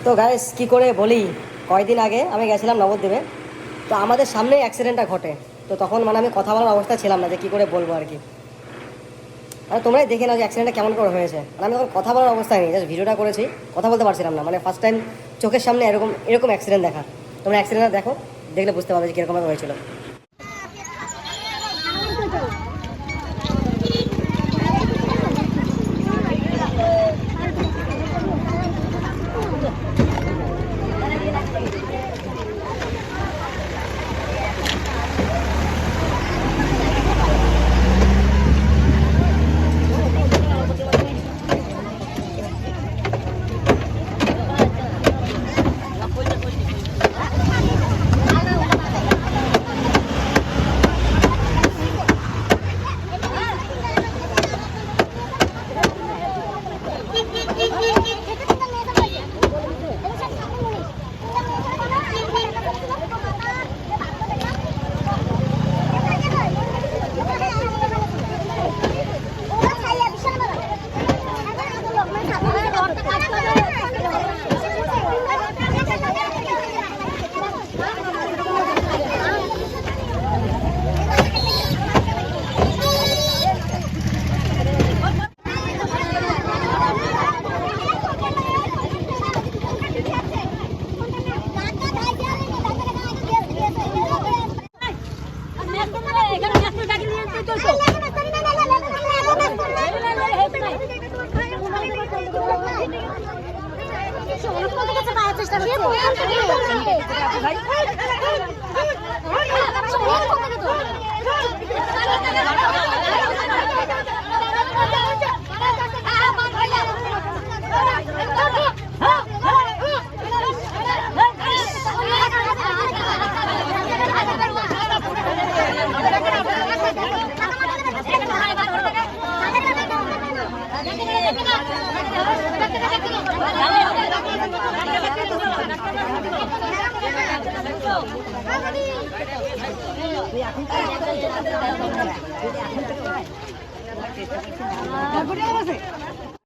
তো গাইস কি করে বলি, কয়েকদিন আগে আমি গেছিলাম নবদ্বীপে। তো আমাদের সামনে অ্যাক্সিডেন্টটা ঘটে। তো তখন মানে আমি কথা বলার অবস্থা ছিলাম না যে কী করে বলবো আর কি। আর তোমরাই দেখে নাও যে অ্যাক্সিডেন্টটা কেমন করে হয়েছে। মানে আমি তখন কথা বলার অবস্থায় নেই, জাস্ট ভিডিওটা করেছি, কথা বলতে পারছিলাম না। মানে ফার্স্ট টাইম চোখের সামনে এরকম এরকম অ্যাক্সিডেন্ট দেখা। তোমরা অ্যাক্সিডেন্টটা দেখো, দেখলে বুঝতে পারবে যে কীরকম হয়েছিল।